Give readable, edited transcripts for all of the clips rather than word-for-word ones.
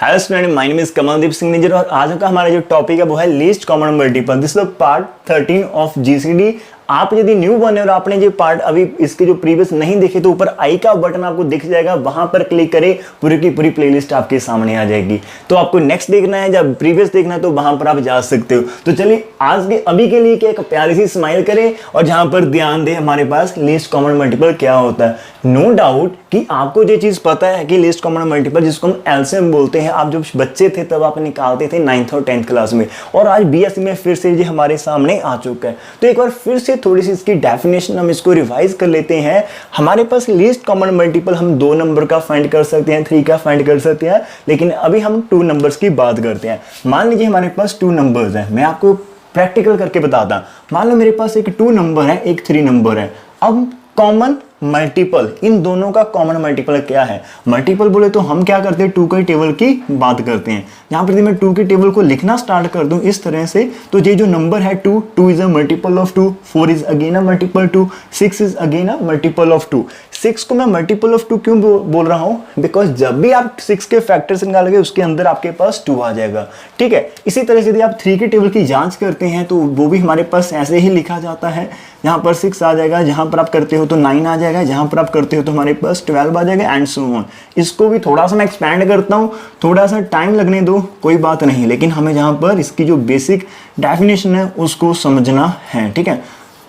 Hello student, my name is Kamaldeep Singh Nijjar और आज का हमारा जो टॉपिक है वो है least common multiple. This is the part 13 of GCD. आप यदि न्यू बने और आपने जो पार्ट अभी इसके जो प्रीवियस नहीं देखे तो ऊपर आई का बटन आपको दिख जाएगा, वहां पर क्लिक करें, पूरी की पूरी प्लेलिस्ट आपके सामने आ जाएगी। तो आपको नेक्स्ट देखना है या प्रीवियस देखना है तो वहां पर आप जा सकते हो। तो चलिए आज के अभी के लिए एक प्यारी सी स्माइल करें और जहां पर ध्यान दें हमारे पास लीस्ट कॉमन मल्टीपल क्या होता है। नो डाउट कि आपको ये चीज पता है कि लीस्ट कॉमन मल्टीपल जिसको हम एलसीएम बोलते हैं, आप जब बच्चे थे तब आप निकालते थे 9th और 10th क्लास में, और आज बीएससी में फिर से ये हमारे सामने आ चुका है। तो एक बार फिर से थोड़ी सी इसकी डेफिनेशन हम इसको रिवाइज कर लेते हैं। हमारे पास लीस्ट कॉमन मल्टीपल हम 2 नंबर का फाइंड कर सकते हैं, 3 का फाइंड कर सकते हैं, लेकिन अभी हम 2 नंबर्स की बात करते हैं। मान लीजिए हमारे पास 2 नंबर्स हैं, मैं आपको प्रैक्टिकल करके बताता हूं। मान लो मेरे पास एक 2 नंबर है, एक 3 नंबर है। अब कॉमन मल्टीपल, इन दोनों का कॉमन मल्टीपल क्या है? मल्टीपल बोले तो हम क्या करते हैं, 2 के टेबल की बात करते हैं। यहाँ पर मैं 2 के टेबल को लिखना स्टार्ट कर दूं इस तरह से, तो ये जो नंबर है 2 is a multiple of 2, 4 is again a multiple 2, 6 is again a multiple of 2। 6 को मैं मल्टीपल ऑफ 2 क्यों बोल रहा हूँ? बिकॉज जब भी आप 6 के फैक्टर्स निकालोगे उसके अंदर आपके पास 2 आ जाएगा। ठीक है, इसी तरह से यदि आप 3 के टेबल की जांच करते हैं तो वो भी हमारे पास ऐसे ही लिखा जाता है। यहाँ पर 6 आ जाएगा, जहां पर आप करते हो तो 9 आ जाएगा, जहां पर आप करते हो तो हमारे पास 12 आ जाएगा, एंड सो ऑन। इसको भी थोड़ा सा मैं एक्सपैंड करता हूँ, थोड़ा सा टाइम लगने दो, कोई बात नहीं, लेकिन हमें जहां पर इसकी जो बेसिक डेफिनेशन है उसको समझना है। ठीक है,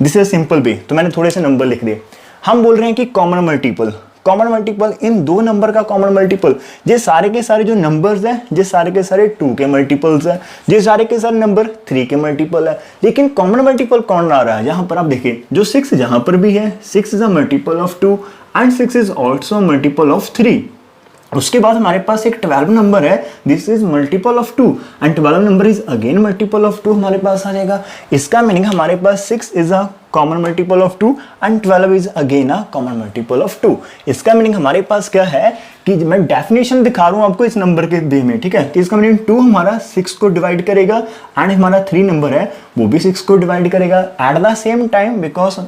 दिस इज सिंपल वे। तो मैंने थोड़े से नंबर लिख दिए। हम बोल रहे हैं कि कॉमन मल्टीपल, कॉमन मल्टीपल इन 2 नंबर का कॉमन मल्टीपल, ये सारे के सारे जो नंबर्स हैं, ये सारे के सारे 2 के मल्टीपल्स हैं, ये सारे के सारे नंबर 3 के मल्टीपल है। लेकिन कॉमन मल्टीपल कौन आ रहा है? यहाँ पर आप देखिए, जो 6 जहां पर भी है, 6 is a multiple of 2 and 6 is also multiple of 3। उसके बाद हमारे पास एक 12 नंबर है, this is multiple of 2 and 12 number is again multiple of 2 हमारे पास आ जाएगा। इसका मीनिंग हमारे पास 6 is a common multiple of 2 and 12 is again a common multiple of 2। इसका मीनिंग हमारे पास क्या है कि मैं डेफिनेशन दिखा रहा हूं आपको इस नंबर के वे में। ठीक है, कि इसका मीनिंग 2 हमारा 6 को डिवाइड करेगा एंड हमारा 3 नंबर है वो भी 6 को डिवाइड करेगा at the same time, because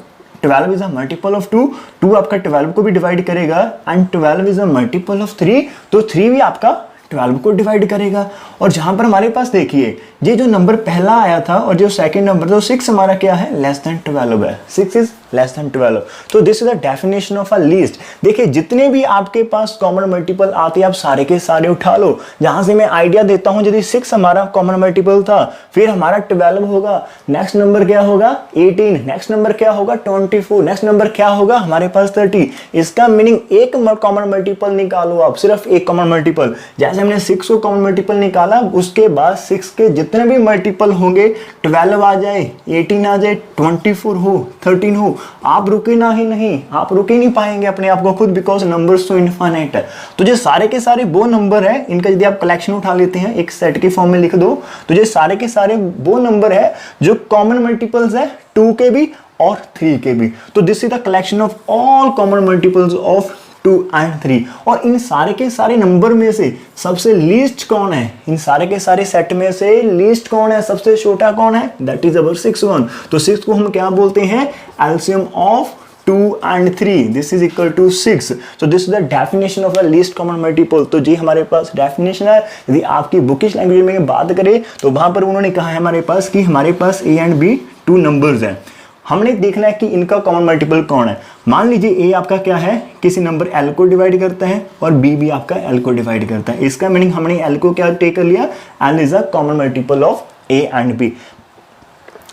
12 is a multiple of 2 आपका 12 को भी डिवाइड करेगा and 12 is a multiple of 3, तो 3 भी आपका 12 को डिवाइड करेगा। और जहां पर हमारे पास देखिए, ये जो नंबर पहला आया था और जो सेकंड नंबर था 6 हमारा क्या है, लेस देन 12 है, 6 इज लेस देन 12। तो this is the definition of a least. देखिए, जितने भी आपके पास कॉमन मल्टीपल आते हैं आप सारे के सारे उठा लो। जहां से मैं आइडिया देता हूं, यदि 6 हमारा कॉमन मल्टीपल था, फिर हमारा 12 होगा, नेक्स्ट नंबर क्या होगा 18, नेक्स्ट नंबर क्या होगा 24, नेक्स्ट नंबर क्या होगा हमारे पास 30। इसका मीनिंग एक कॉमन मल्टीपल निकालो आप, सिर्फ एक कॉमन मल्टीपल। जैसे हमने 6 को कॉमन मल्टीपल निकाला, उसके बाद 6 के जितने भी मल्टीपल होंगे, 12 आ जाए, 18 आ जाए, 24 हो, 13 हो, आप रुके ना ही नहीं, आप रुक ही नहीं पाएंगे अपने आप को खुद, बिकॉज नंबर्स तो इनफाइनाइट है। तो ये सारे के सारे वो नंबर है, इनका यदि आप कलेक्शन उठा लेते हैं एक सेट के फॉर्म में लिख दो, तो ये सारे के सारे वो नंबर है जो कॉमन मल्टीपल्स है 2 के भी और 3 के भी। तो this is the collection of all common multiples of 2 and 3। और इन सारे के सारे नंबर में से सबसे लीस्ट कौन है? इन सारे के सारे सेट में से लीस्ट कौन है, सबसे छोटा कौन है? That is our 6 1। तो 6 को हम क्या बोलते हैं? LCM of 2 and 3, this is equal to 6। so this is the definition of the least common multiple। तो जी हमारे पास डेफिनेशन है। यदि आपकी बुकिश लैंग्वेज में बात करें तो वहां पर उन्होंने कहा है हमारे पास कि हमारे पास A and B 2 नंबर्स हैं, हमने देखना है कि इनका कॉमन मल्टीपल कौन है। मान लीजिए A आपका क्या है, किसी नंबर L को डिवाइड करता है और B भी आपका L को डिवाइड करता है। इसका मीनिंग हमने L को क्या टेक कर लिया, L is a common multiple of A and B।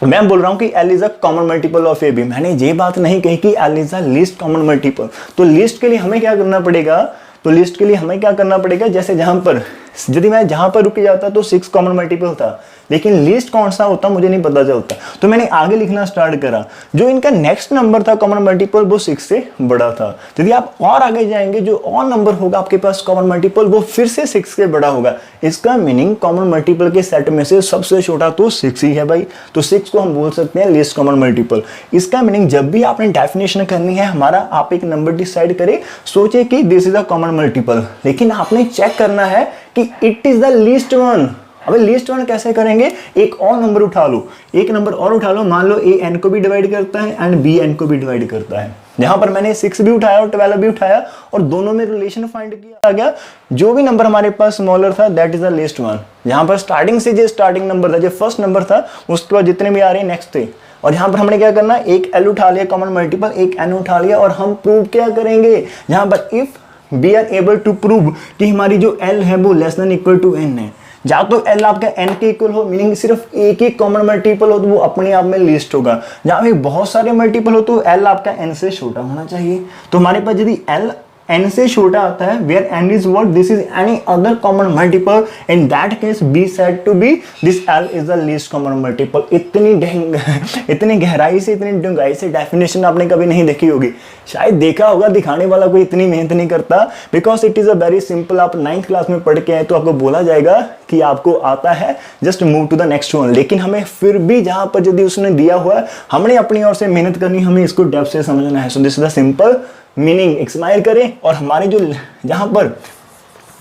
मैं बोल रहा हूं कि L is a common multiple of AB, मैंने ये बात नहीं कही कि L is a least common multiple. तो लिस्ट के लिए हमें क्या करना पड़ेगा, तो लिस्ट के लिए हमें क्या करना पड़ेगा, जैसे जहां पर यदि मैं जहां पर रुक जाता तो 6 कॉमन मल्टीपल था, लेकिन लिस्ट कौन सा होता मुझे नहीं पता चलता, तो मैंने आगे लिखना स्टार्ट करा। जो इनका नेक्स्ट नंबर था कॉमन मल्टीपल वो 6 से बड़ा था। यदि आप और आगे जाएंगे, जो और नंबर होगा आपके पास कॉमन मल्टीपल वो फिर से 6 से बड़ा होगा। इसका मीनिंग कॉमन मल्टीपल के सेट में से सबसे छोटा तो 6 ही है भाई। तो 6 को हम बोल सकते हैं लीस्ट कॉमन मल्टीपल। इसका मीनिंग जब भी आपने डेफिनेशन करनी है हमारा, आप एक नंबर डिसाइड करें, सोचे कि this is a common multiple, लेकिन आपने चेक करना है कि it is the least one. अब लीस्ट वन कैसे करेंगे, एक और नंबर उठा लो, एक नंबर और उठा लो, मान लो A n को भी डिवाइड करता है एंड B n को भी डिवाइड करता है। जहां पर मैंने 6 भी उठाया और 12 भी उठाया और दोनों में रिलेशन फाइंड किया गया, जो भी नंबर हमारे पास स्मॉलर था that is the least one. जहां पर स्टार्टिंग से जो स्टार्टिंग नंबर था, जो फर्स्ट नंबर था, उसके बाद जितने भी आ रहे हैं नेक्स्ट थे। और यहाँ पर हमने क्या करना, एक एल उठा लिया कॉमन मल्टीपल, एक एन उठा लिया और हम प्रूव क्या करेंगे, जहां पर if we are able to prove कि हमारी जो एल है वो less than equal to N है, या तो एल आपका एन के इक्वल हो, मीनिंग सिर्फ एक ही कॉमन मल्टीपल हो तो वो अपने आप में लिस्ट होगा। जहां पे बहुत सारे मल्टीपल हो तो एल आपका एन से छोटा होना चाहिए। तो हमारे पास यदि एल n से छोटा आता है, where n is what, this is any other common multiple, in that case be said to be this L is the least common multiple। इतनी गहराई से, इतनी डूंघाई से डेफिनेशन आपने कभी नहीं देखी होगी, शायद देखा होगा, दिखाने वाला कोई इतनी मेहनत नहीं करता, because it is a very simple. आप 9th क्लास में पढ़ के आए तो आपको बोला जाएगा कि आपको आता है, just move to the next one. लेकिन हमें फिर भी जहां पर यदि उसने दिया हुआ है, हमने अपनी ओर से मेहनत करनी, हमें इसको डेप्थ से समझना है। So this is the simple meaning, एक्समाइल करें। और हमारे जो जहां पर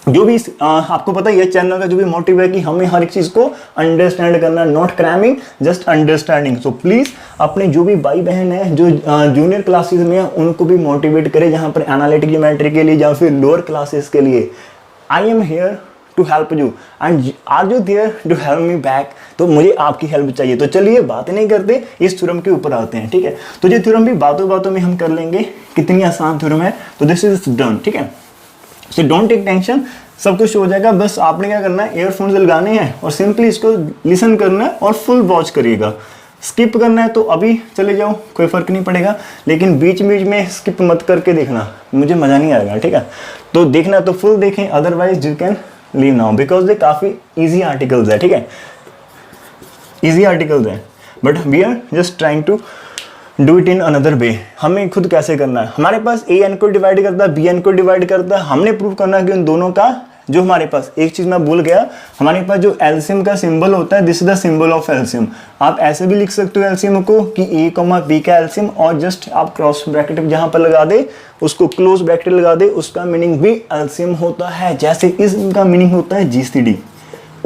जो भी आपको पता ही है चैनल का जो भी मोटिव है कि हमें हर एक चीज को अंडरस्टैंड करना, not cramming, just understanding. So please अपने जो भी भाई बहन है जो जूनियर क्लासेस में है उनको भी मोटिवेट करें, जहां पर एनालिटिक ज्योमेट्री के लिए या फिर लोअर क्लासेस के लिए। I am here to help you and are you there to help me back. तो मुझे आपकी हेल्प चाहिए। तो चलिए बात नहीं करते, इस थ्योरम के ऊपर आते हैं, ठीक है। तो ये थ्योरम भी बातों बातों में हम कर लेंगे, कितनी आसान थ्योरम है। तो दिस इज डन, ठीक है। सो डोंट टेक टेंशन, सब कुछ हो जाएगा। बस आपने क्या करना है, ईयरफोन्स लगाने हैं और सिंपली इसको लिसन करना है और फुल वॉच करिएगा। स्किप करना है तो अभी चले जाओ, कोई फर्क नहीं पड़ेगा, लेकिन बीच बीच में स्किप मत करके देखना, मुझे मजा नहीं आएगा, ठीक है। तो देखना तो फुल देखें, otherwise you can leave now, because ये काफी इजी आर्टिकल्स है, ठीक है, इजी आर्टिकल्स है, but we are just trying to do it in another way. हमें खुद कैसे करना है, हमारे पास ए एन को डिवाइड करता है, बी एन को डिवाइड करता है, हमने प्रूव करना है कि उन दोनों का जो हमारे पास, एक चीज मैं भूल गया, हमारे पास जो एलसीएम का सिंबल होता है, this is the symbol of LCM. आप ऐसे भी लिख सकते हो एलसीएम को कि ए कॉमा बी का एलसीएम, और जस्ट आप क्रॉस ब्रैकेट जहां पर लगा दे उसको क्लोज ब्रैकेट लगा दे, उसका मीनिंग भी एलसीएम होता है। जैसे इसका मीनिंग होता है जीसीडी,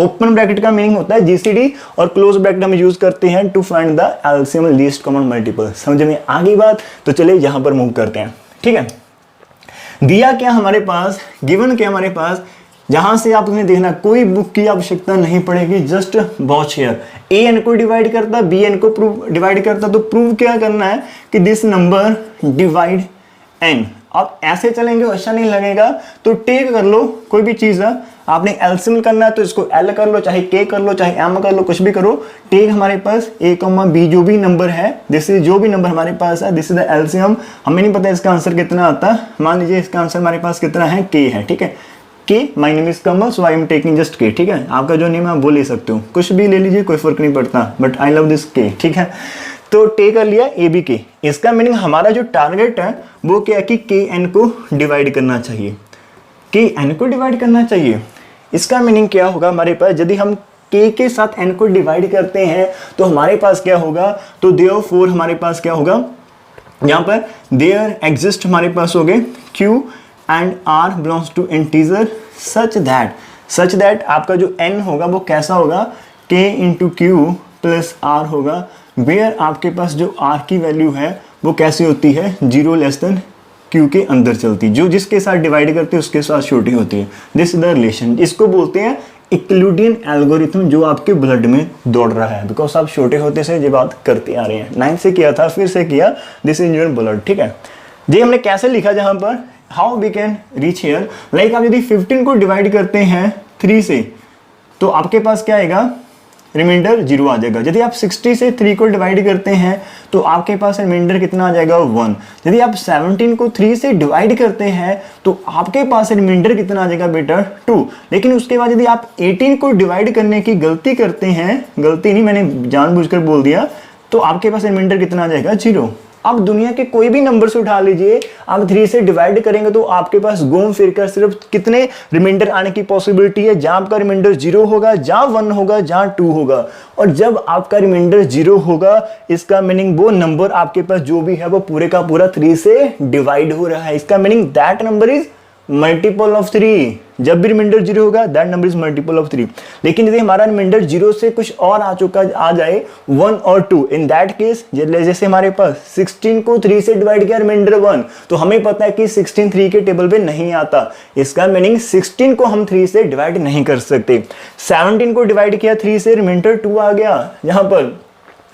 ओपन ब्रैकेट का मीनिंग होता है जीसीडी, और क्लोज ब्रैकेट हम यूज करते हैं to find the LCM least common multiple. समझ में आ गई बात? तो चलिए यहां पर मूव करते हैं, ठीक है। दिया क्या हमारे पास, गिवन क्या हमारे पास, जहां से आपने देखना कोई बुक की आवश्यकता नहीं पड़ेगी, just watch here. A N को डिवाइड करता, बी एन को डिवाइड करता, तो प्रूव क्या करना है कि दिस नंबर डिवाइड एन। आप ऐसे चलेंगे अच्छा नहीं लगेगा, तो टेक कर लो कोई भी चीज है, आपने एलसीएम करना है तो इसको एल कर लो, चाहे के कर लो, चाहे एम कर लो, कुछ भी करो। टेक हमारे पास ए कॉमा बी जो भी नंबर है, दिस इज जो भी नंबर हमारे पास है, दिस इज द एलसीएम। हमें नहीं पता इसका आंसर कितना आता है, मान लीजिए इसका आंसर हमारे पास कितना है, के है, ठीक है। के, my name is Kamal, so I am taking just के, ठीक है। आपका जो नेम है आप वो ले सकते हो, कुछ भी ले लीजिए, कोई फर्क नहीं पड़ता, बट आई लव दिस के, ठीक है। तो टे कर लिया ए बी के, इसका मीनिंग हमारा जो टारगेट है वो क्या है कि के एन को डिवाइड करना चाहिए, के एन को डिवाइड करना चाहिए। इसका मीनिंग क्या होगा हमारे पास, यदि हम के साथ एन को डिवाइड करते हैं तो हमारे पास क्या होगा, तो देयरफॉर हमारे पास क्या होगा, यहाँ पर देयर एग्जिस्ट हमारे पास हो गए Q and R belongs to integer such that आपका जो n होगा वो कैसा होगा, k into Q plus R होगा, वेयर आपके पास जो r की वैल्यू है वो कैसी होती है, 0 लेस देन q के अंदर चलती, जो जिसके साथ डिवाइड करते हैं उसके साथ छोटी होती है। दिस इज द रिलेशन, इसको बोलते हैं यूक्लिडियन एल्गोरिथम, जो आपके ब्लड में दौड़ रहा है, बिकॉज आप छोटे होते से ये बात करते आ रहे हैं। 9th से किया था, फिर से किया, दिस इज योर ब्लड, ठीक है। ये हमने कैसे लिखा, जहां पर how we can reach here, like आप यदि 15 को डिवाइड करते हैं 3 से तो आपके पास क्या आएगा, रिमाइंडर 0 आ जाएगा। यदि आप 60 से 3 को डिवाइड करते हैं तो आपके पास रिमाइंडर कितना आ जाएगा, 1। यदि आप 17 को 3 से डिवाइड करते हैं तो आपके पास रिमाइंडर कितना आ जाएगा बेटा, 2। लेकिन उसके बाद यदि आप 18 को डिवाइड करने की गलती करते हैं, गलती नहीं मैंने जानबूझकर बोल दिया, तो आपके पास रिमाइंडर कितना आ जाएगा, 0। आप दुनिया के कोई भी नंबर से उठा लीजिए, आप 3 से डिवाइड करेंगे तो आपके पास घूम फिर कर सिर्फ कितने रिमाइंडर आने की पॉसिबिलिटी है, जहां आपका रिमाइंडर 0 होगा, जहां 1 होगा, जहां 2 होगा। और जब आपका रिमाइंडर 0 होगा, इसका मीनिंग वो नंबर आपके पास जो भी है वो पूरे का पूरा 3 से डिवाइड हो रहा है। इसका meaning that number is multiple of 3। जब भी रिमाइंडर 0 होगा that number is multiple of 3। लेकिन यदि हमारा रिमाइंडर 0 से कुछ और आ जाए 1 और 2, इन दैट केस जैसे हमारे पास 16 को 3 से डिवाइड किया रिमाइंडर 1, तो हमें पता है कि 16 3 के टेबल पे नहीं आता। इसका मीनिंग 16 को हम 3 से डिवाइड नहीं कर सकते। 17 को डिवाइड किया 3 से, रिमाइंडर 2 आ गया यहाँ पर।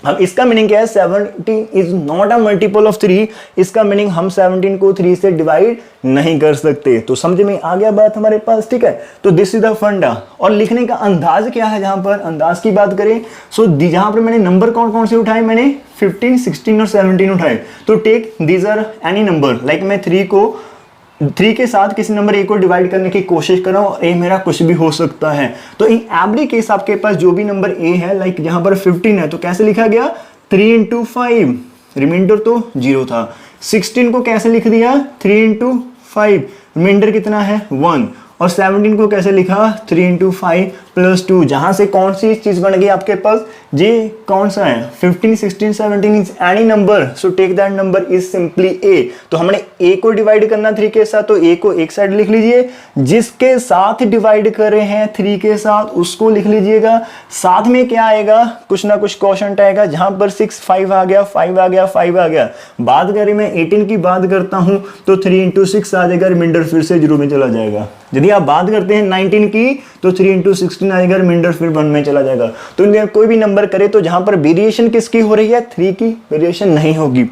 अब इसका मीनिंग क्या है, 17 is not a multiple of 3। इसका मीनिंग हम 17 को 3 से डिवाइड नहीं कर सकते। तो समझ में आ गया बात हमारे पास, ठीक है। तो दिस इज द फंडा। और लिखने का अंदाज क्या है, जहां पर अंदाज की बात करें सो जहां पर मैंने नंबर कौन कौन से उठाए, मैंने 15, 16 और 17 उठाए। तो take these are any number, like मैं 3 के साथ किसी नंबर ए को डिवाइड करने की कोशिश कर रहा हूं, ए मेरा कुछ भी हो सकता है। तो इन एवरी केस आपके पास जो भी नंबर ए है, लाइक यहां पर 15 है तो कैसे लिखा गया 3 इंटू 5, रिमाइंडर तो 0 था। 16 को कैसे लिख दिया 3 इंटू 5, रिमाइंडर कितना है 1। और 17 को कैसे लिखा 3 इंटू 5 प्लस 2। जहां से कौन सी चीज बन गई आपके पास, ये कौन सा है 15, 16, 17 is any number, so take that number is simply A. तो हमने ए को डिवाइड करना 3 के साथ, तो ए को एक साइड लिख लीजिए, जिसके साथ डिवाइड कर रहे हैं 3 के साथ उसको लिख लीजिएगा। साथ में क्या आएगा, कुछ ना कुछ क्वोशंट आएगा, जहां पर 6 5 आ गया, 5 आ गया, 5 आ गया। बात करें मैं 18 की बात करता हूं तो 3 इंटू 6 आ जाएगा, रिमाइंडर फिर से 0 में चला जाएगा। यदि आप बात करते हैं 19 की तो 3 इंटू 16 आएगा, रिमाइंडर फिर 1 में चला जाएगा। तो कोई भी नंबर करे तो जहां पर वेरिएशन किसकी हो रही है 3 की, वेरिएशन नहीं होगी।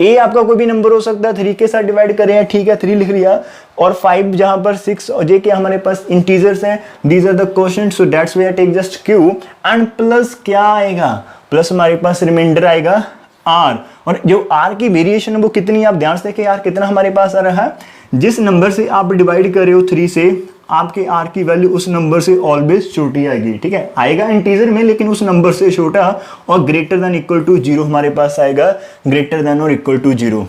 ए आपका कोई भी नंबर हो सकता है, 3 के साथ डिवाइड कर रहे हैं, ठीक है 3 लिख लिया। और 5 जहां पर 6 और जे के हमारे पास इंटीजर्स हैं, these are the quotient, so that's why I take just Q. And plus क्या आएगा, प्लस हमारे पास रिमाइंडर आएगा आर। और जो आर की वेरिएशन है वो कितनी, आप ध्यान से देखिए यार कितना हमारे पास आ रहा है, जिस नंबर से आप डिवाइड कर रहे हो 3 से, आपके आर की वैल्यू उस नंबर से ऑलवेज छोटी आएगी, ठीक है। आएगा इंटीजर में लेकिन उस नंबर से छोटा, और ग्रेटर देन इक्वल टू 0 हमारे पास आएगा, ग्रेटर देन और इक्वल टू 0,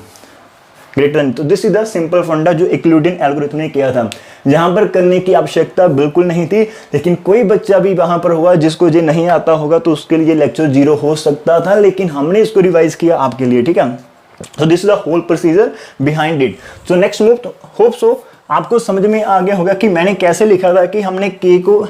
ग्रेटर देन। तो दिस इज द सिंपल फंडा जो यूक्लिडियन एल्गोरिथम ने किया था, जहां पर करने की आवश्यकता बिल्कुल नहीं थी। लेकिन कोई बच्चा भी वहां पर होगा जिसको ये नहीं आता होगा तो उसके लिए लेक्चर 0 हो सकता था, लेकिन हमने इसको रिवाइज किया आपके लिए, ठीक है। So this is the whole procedure behind it. So next move, hope so आपको समझ में आ गया होगा कि मैंने कैसे लिखा था कि हमने k को,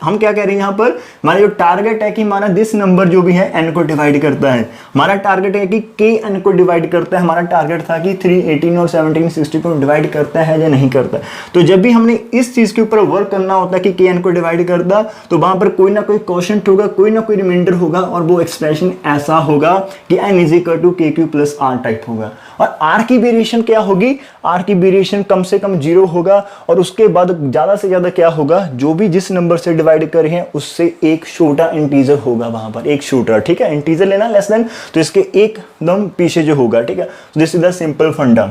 हम क्या कह रहे हैं यहाँ पर, हमारा जो टारगेट है कि हमारा दिस नंबर जो भी है n को डिवाइड करता है। हमारा टारगेट है कि k n को डिवाइड करता है। हमारा टारगेट था कि 3 18 और 17 60 को डिवाइड करता है या नहीं करता। तो जब भी हमने इस चीज के ऊपर वर्क करना होता है कि k n को डिवाइड करता, तो वहां पर कोई ना कोई क्वोशंट होगा, कोई ना कोई रिमाइंडर होगा, और वो एक्सप्रेशन ऐसा होगा कि n is equal to k q plus r type होगा। और r की वेरिएशन क्या होगी, r की वेरिएशन कम से कम 0 होगा, और उसके बाद ज्यादा से ज्यादा क्या होगा, जो भी जिस नंबर से डिवाइड कर रहे हैं उससे एक छोटा इंटीजर होगा वहां पर, एक छोटा, ठीक है। इंटीजर लेना लेस देन, तो इसके एकदम पीछे जो होगा, ठीक है। दिस इज द सिंपल फंडा।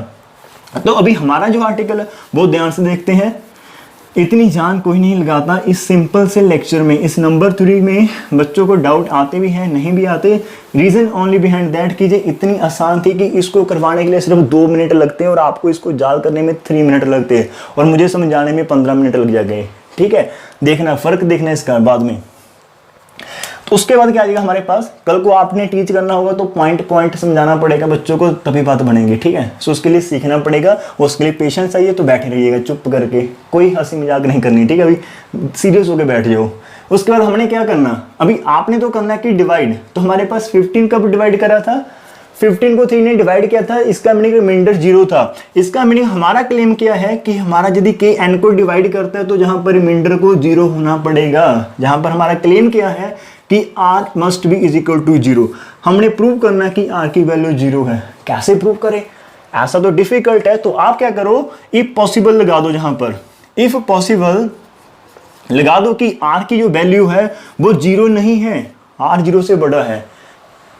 तो अभी हमारा जो आर्टिकल है वो ध्यान से देखते हैं। इतनी जान कोई नहीं लगाता इस सिंपल से लेक्चर में। इस नंबर 3 में बच्चों को डाउट आते भी हैं, नहीं भी आते। रीजन ओनली बिहाइंड दैट कि ये इतनी आसान थी कि इसको करवाने के लिए सिर्फ 2 मिनट लगते हैं, और आपको इसको जाल करने में 3 मिनट लगते हैं, और मुझे समझाने में 15 मिनट लग जाएंगे, ठीक है। देखना फर्क, देखना इसका बाद में। तो उसके बाद क्या आ जाएगा हमारे पास, कल को आपने टीच करना होगा तो पॉइंट पॉइंट समझाना पड़ेगा बच्चों को, तभी बात बनेगी, ठीक है। सो उसके लिए सीखना पड़ेगा, उसके लिए पेशेंस चाहिए। तो बैठे रहिएगा चुप करके, कोई हंसी मजाक नहीं करनी, ठीक है। अभी सीरियस होकर बैठ जाओ। उसके बाद हमने क्या करना, अभी आपने तो करना कि डिवाइड। तो हमारे पास 15 कब डिवाइड करा था, 15 को 3 ने डिवाइड किया था, इसका मीनिंग रिमाइंडर 0 था। इसका मीनिंग हमारा क्लेम क्या है कि हमारा यदि k n को डिवाइड करता है तो जहां पर रिमाइंडर को 0 होना पड़ेगा। जहां पर हमारा क्लेम क्या है कि r must be is equal to 0। हमने प्रूव करना कि r की वैल्यू 0 है। कैसे प्रूव करें, ऐसा तो डिफिकल्ट है। तो आप क्या करो, इफ पॉसिबल लगा दो, जहां पर इफ पॉसिबल लगा दो कि r की जो वैल्यू है वो 0 नहीं है, r 0 से बड़ा है,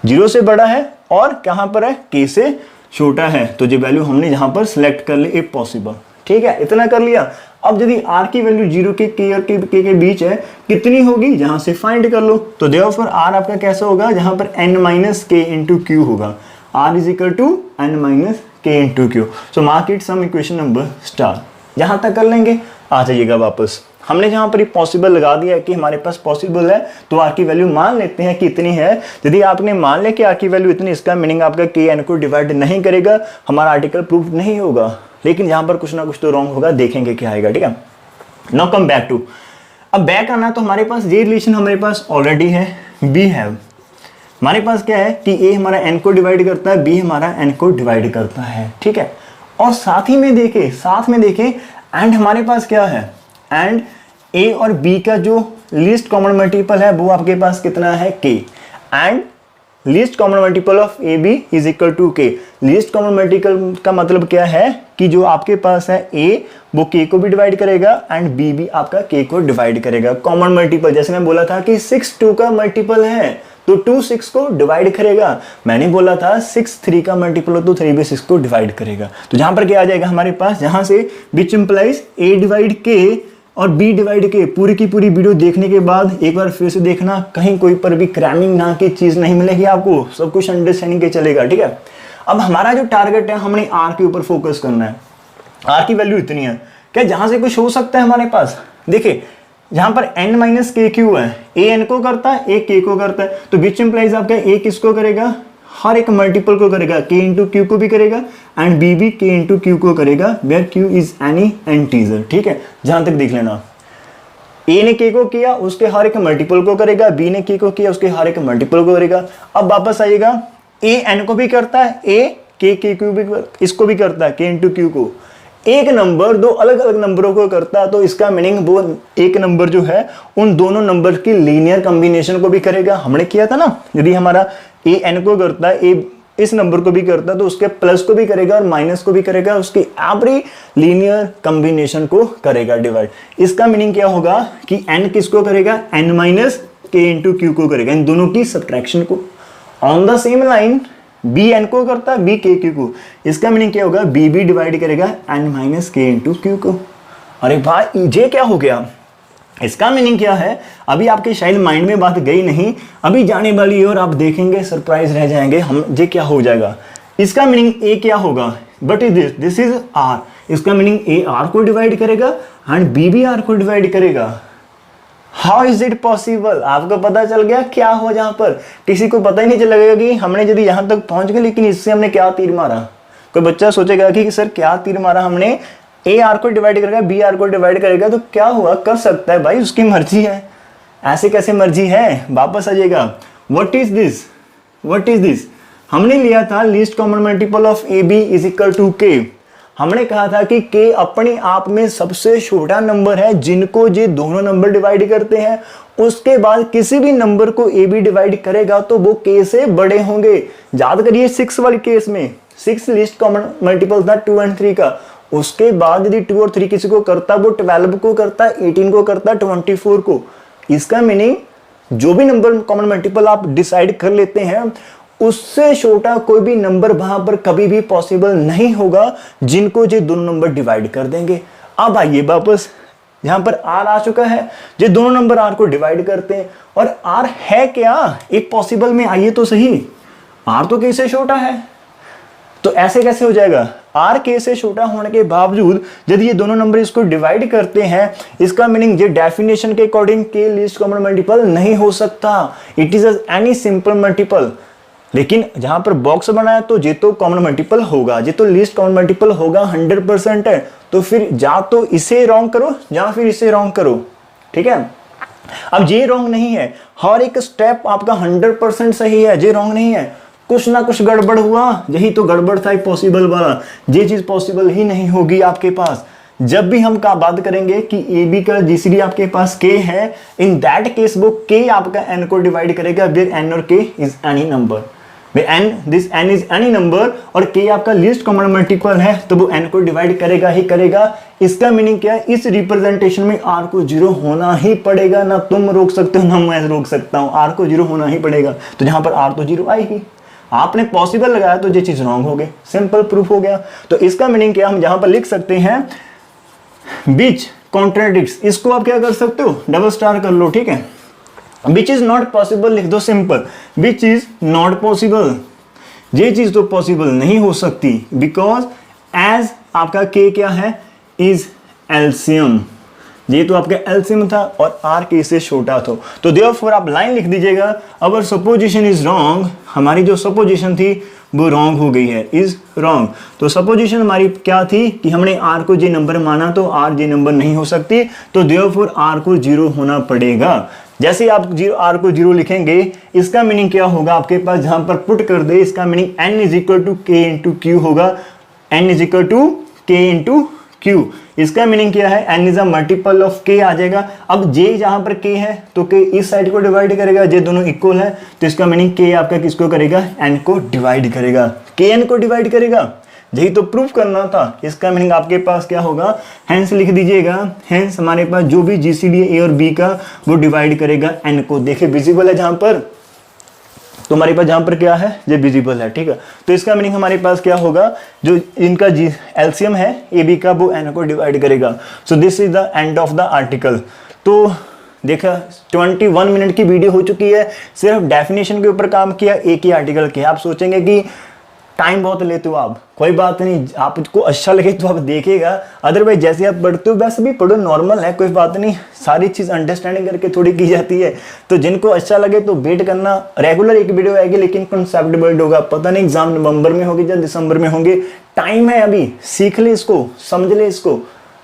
0 से बड़ा है, और कहां पर है k से छोटा है। तो जो वैल्यू हमने यहां पर सिलेक्ट कर ली इफ पॉसिबल, ठीक है। इतना कर लिया। अब यदि r की वैल्यू 0 के k और k के बीच है, कितनी होगी, यहां से फाइंड कर लो। तो देयरफॉर r आपका कैसा होगा, जहां पर n minus k into Q होगा, r is equal to n minus k into Q. So mark it some equation number star. जहां तक कर लेंगे, आ जाइएगा वापस। हमने जहां पर पॉसिबल लगा दिया है कि हमारे पास पॉसिबल है, तो r की वैल्यू मान लेते हैं कि इतनी है। यदि आपने मान लिया कि r की वैल्यू इतनी, इसका मीनिंग आपका k n को डिवाइड नहीं करेगा, हमारा आर्टिकल प्रूफ नहीं होगा। लेकिन यहाँ पर कुछ ना कुछ तो रॉन्ग होगा, देखेंगे क्या आएगा, ठीक है। नाउ कम बैक टू, अब बैक आना तो हमारे पास ये रिलेशन हमारे पास ऑलरेडी है, बी हैव, हमारे पास क्या है कि ए हमारा एन को डिवाइड करता है, बी हमारा एन को डिवाइड करता है, ठीक है। और साथ में देखें एंड हमारे पास क्या है, एंड ए और बी का जो लीस्ट कॉमन मल्टीपल है वो आपके पास कितना है, K, and least common multiple of A B is equal to K. Least common multiple का मतलब क्या है कि जो आपके पास है ए वो के को भी डिवाइड करेगा एंड बी भी आपका के को डिवाइड करेगा। कॉमन मल्टीपल जैसे मैं बोला था कि 6 2 का मल्टीपल है तो 2 6 को डिवाइड करेगा, मैंने बोला था 6 3 का मल्टीपल हो तो 3 भी 6 को डिवाइड करेगा। तो जहां पर क्या आ जाएगा हमारे पास, जहां से विच इंप्लाइज ए डिवाइड के और बी डिवाइड के, पूरी की पूरी वीडियो देखने के बाद एक बार फिर से देखना, कहीं कोई पर भी क्रैमिंग ना की चीज नहीं मिलेगी आपको, सब कुछ अंडरस्टैंडिंग के चलेगा, ठीक है। अब हमारा जो टारगेट है हमने आर के ऊपर फोकस करना है। आर की वैल्यू इतनी है क्या जहां से कुछ हो सकता है हमारे पास, देखिए जहां पर n माइनस के क्यू है, ए एन को करता है, ए के को करता है, तो विच इंप्लाइज आपका ए किसको करेगा, हर एक मल्टीपल को करेगा, k इंटू क्यू को भी करेगा एंड b भी k इंटू क्यू को करेगा, where q is any integer, ठीक है। जहां तक देख लेना, a ने k को किया उसके हर एक मल्टीपल को करेगा, b ने k को किया उसके हर एक मल्टीपल को करेगा। अब वापस आइएगा, a n को भी करता है, a k क्यू भी इसको भी करता है, k इंटू क्यू को, एक नंबर दो अलग अलग नंबरों को करता है तो इसका मीनिंग वो एक नंबर जो है उन दोनों नंबर की लीनियर कॉम्बिनेशन को भी करेगा। हमने किया था ना, यदि हमारा ए एन को करता है, ए इस नंबर को भी करता है तो उसके प्लस को भी करेगा और माइनस को भी करेगा, उसकी एवरी लीनियर कॉम्बिनेशन को करेगा डिवाइड। इसका मीनिंग क्या होगा कि एन किसको करेगा, N minus K into Q को करेगा, इन दोनों की सब्ट्रैक्शन को। On the same line B N को करता है, बी के क्यू को, इसका मीनिंग क्या होगा, बी भी डिवाइड करेगा N minus K into Q को। अरे भाई ये क्या हो गया, इसका मीनिंग क्या है, अभी आपके शायद माइंड में बात गई नहीं, अभी जाने वाली है और आप देखेंगे सरप्राइज रह जाएंगे, हम ये क्या हो जाएगा। इसका मीनिंग ए क्या होगा, but is this is R, इसका मीनिंग ए आर को डिवाइड करेगा एंड बी भी आर को डिवाइड करेगा। हाउ इज इट पॉसिबल, आपको पता चल गया क्या हो, जहां पर किसी को पता ही नहीं चलेगा कि हमने यदि यहां तक पहुंच गए, लेकिन इससे हमने क्या तीर मारा। कोई बच्चा सोचेगा कि सर क्या तीर मारा हमने, ए आर को डिवाइड करेगा बी आर को डिवाइड करेगा तो क्या हुआ, कर सकता है भाई, उसकी मर्जी है, ऐसे कैसे मर्जी है। वापस आ जाएगा, what is this, what is this, हमने लिया था least common multiple of A B is equal to K. हमने कहा था कि k अपने आप में सबसे छोटा नंबर है जिनको ये दोनों नंबर डिवाइड करते हैं, उसके बाद किसी भी नंबर को a b डिवाइड करेगा तो वो k से बड़े होंगे। याद करिए 6 वाले केस में 6 लीस्ट कॉमन मल्टीपल था 2 और 3 का, उसके बाद यदि 2 और 3 किसी को करता वो 12 को करता, 18 को करता, 24 को। इसका मीनिंग जो भी नंबर कॉमन मल्टीपल आप डिसाइड कर लेते हैं उससे छोटा कोई भी नंबर वहां पर कभी भी पॉसिबल नहीं होगा जिनको ये दोनों नंबर डिवाइड कर देंगे। अब आइए वापस, यहां पर आर आ चुका है, ये दोनों नंबर आर को डिवाइड करते हैं और आर है क्या, एक पॉसिबल में आइए तो सही, आर तो के से छोटा है, तो ऐसे कैसे हो जाएगा, आर के से छोटा होने के बावजूद यदि ये दोनों नंबर इसको डिवाइड करते हैं, इसका मीनिंग ये डेफिनेशन के अकॉर्डिंग के लीस्ट कॉमन मल्टीपल नहीं हो सकता, it is any simple multiple. लेकिन जहां पर बॉक्स बनाया तो ये तो कॉमन मल्टीपल होगा, ये तो लीस्ट कॉमन मल्टीपल होगा, 100% है, तो फिर या तो इसे रॉन्ग करो या फिर इसे रॉन्ग करो, ठीक है। अब ये रॉन्ग नहीं है, हर एक स्टेप आपका 100% सही है, ये रॉन्ग नहीं है, कुछ ना कुछ गड़बड़ हुआ, यही तो गड़बड़ था पॉसिबल वाला, ये चीज पॉसिबल ही नहीं होगी आपके पास। जब भी हम का बात करेंगे कि ए बी का जीसीडी आपके पास के है, इन दैट केस वो के आपका एन को डिवाइड करेगा, वेयर एन और के is any number, this n is any number और k आपका लीस्ट कॉमन मल्टीपल है तो वो n को डिवाइड करेगा ही करेगा। इसका मीनिंग क्या है, इस रिप्रेजेंटेशन में r को 0 होना ही पड़ेगा, ना तुम रोक सकते हो ना मैं रोक सकता हूं, r को 0 होना ही पड़ेगा। तो जहां पर r तो 0 आएगी, आपने पॉसिबल लगाया तो ये चीज रॉन्ग हो गई, सिंपल प्रूफ हो गया। तो इसका मीनिंग क्या, हम जहां पर लिख सकते हैं बीच कॉन्ट्राडिक्ट्स, इसको आप क्या कर सकते हो, डबल स्टार कर लो, ठीक है। विच इज नॉट पॉसिबल लिख दो, simple, which is not possible, ये चीज तो पॉसिबल नहीं हो सकती, बिकॉज एज आपका के क्या है, इज एलसीएम, ये तो आपका एलसीएम था और आर के से छोटा था, तो देयरफॉर आप लाइन लिख दीजिएगा, अवर सपोजिशन इज रॉन्ग, हमारी जो सपोजिशन थी वो रॉन्ग हो गई है, इज रॉन्ग। तो सपोजिशन हमारी क्या थी कि हमने आर को जे नंबर माना, तो आर जे नंबर नहीं हो सकती, तो देयरफॉर आर को 0 होना पड़ेगा। जैसे ही आप आर को 0 लिखेंगे, इसका मीनिंग क्या होगा आपके पास, जहां पर पुट कर दे, इसका meaning n is equal to K into Q होगा, n is equal to K into Q. इसका मीनिंग क्या है, n is a multiple of k आ जाएगा। अब j जहां पर k है तो k इस साइड को डिवाइड करेगा, j दोनों इक्वल है, तो इसका मीनिंग k आपका किसको करेगा, n को डिवाइड करेगा, kn को डिवाइड करेगा। यही तो प्रूफ करना था। इसका मीनिंग आपके पास क्या होगा, हेंस लिख दीजिएगा, हेंस हमारे पास जो भी जीसीडी ए और बी का वो डिवाइड करेगा n को। देखिए विजिबल है जहां पर, तो हमारे पास जहां पर क्या है, ये विजिबल है, ठीक है। तो इसका मीनिंग हमारे पास क्या होगा, जो इनका एलसीएम है ए बी का, वो n को डिवाइड करेगा। सो this is the end of the article. तो देखा 21 मिनट की वीडियो हो चुकी है, सिर्फ डेफिनेशन के ऊपर काम किया एक ही आर्टिकल के। आप सोचेंगे कि टाइम बहुत लेते हो आप, कोई बात नहीं, आपको अच्छा लगे तो आप देखिएगा, अदरवाइज जैसे आप पढ़ते हो वैसे भी पढ़ो, नॉर्मल है, कोई बात नहीं, सारी चीज़ अंडरस्टैंडिंग करके थोड़ी की जाती है। तो जिनको अच्छा लगे तो वेट करना, रेगुलर एक वीडियो आएगी, लेकिन कॉन्सेप्ट बिल्ड होगा, पता नहीं एग्जाम नवंबर में होगी या दिसंबर में होंगे, टाइम है अभी, सीख ले इसको, समझ ले इसको,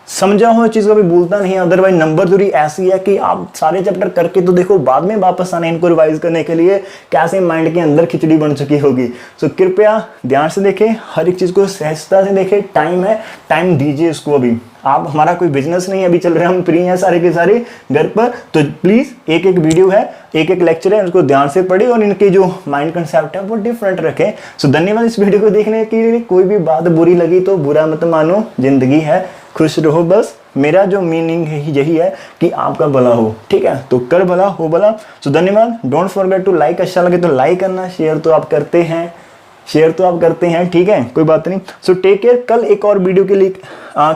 समझा हो चीज़ कभी भूलता नहीं है। अदरवाइज नंबर दूरी ऐसी है कि आप सारे चैप्टर करके तो देखो, बाद में वापस आना इनको रिवाइज करने के लिए, कैसे माइंड के अंदर खिचड़ी बन चुकी होगी। सो कृपया ध्यान से देखें, हर एक चीज़ को सहजता से देखें, टाइम है, टाइम दीजिए इसको। अभी आप, हमारा कोई बिजनेस नहीं है, अभी चल रहे हैं, हम फ्री हैं सारे के सारे घर पर, तो प्लीज़ एक एक वीडियो है, एक एक लेक्चर है, उसको ध्यान से पढ़े और इनके जो माइंड कंसेप्ट है वो डिफरेंट रखें। सो धन्यवाद इस वीडियो को देखने के लिए। कोई भी बात बुरी लगी तो बुरा मत मानो, जिंदगी है, खुश रहो बस। मेरा जो मीनिंग है यही है कि आपका भला हो, ठीक है, तो कर भला हो भला। सो धन्यवाद, डोंट फॉरगेट टू लाइक, अच्छा लगे तो लाइक करना, शेयर तो आप करते हैं, ठीक है, कोई बात नहीं। सो टेक केयर, कल एक और वीडियो के लिए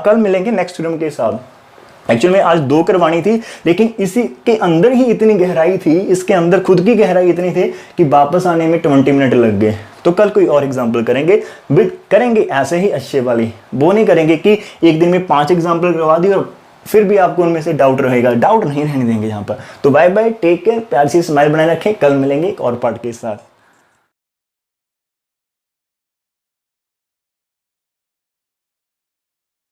कल मिलेंगे नेक्स्ट वीडियो के साथ। एक्चुअली में आज 2 करवानी थी, लेकिन इसी के अंदर ही इतनी गहराई थी, इसके अंदर खुद की गहराई इतनी थी कि वापस आने में 20 मिनट लग गए। तो कल कोई और एग्जाम्पल करेंगे ऐसे ही अच्छे वाली, वो नहीं करेंगे कि एक दिन में 5 एग्जाम्पल करवा दी और फिर भी आपको उनमें से डाउट रहेगा, डाउट नहीं रहने देंगे यहाँ पर। तो बाय बाय, टेक केयर, प्यार से स्माइल बनाए रखें, कल मिलेंगे एक और पार्ट के साथ।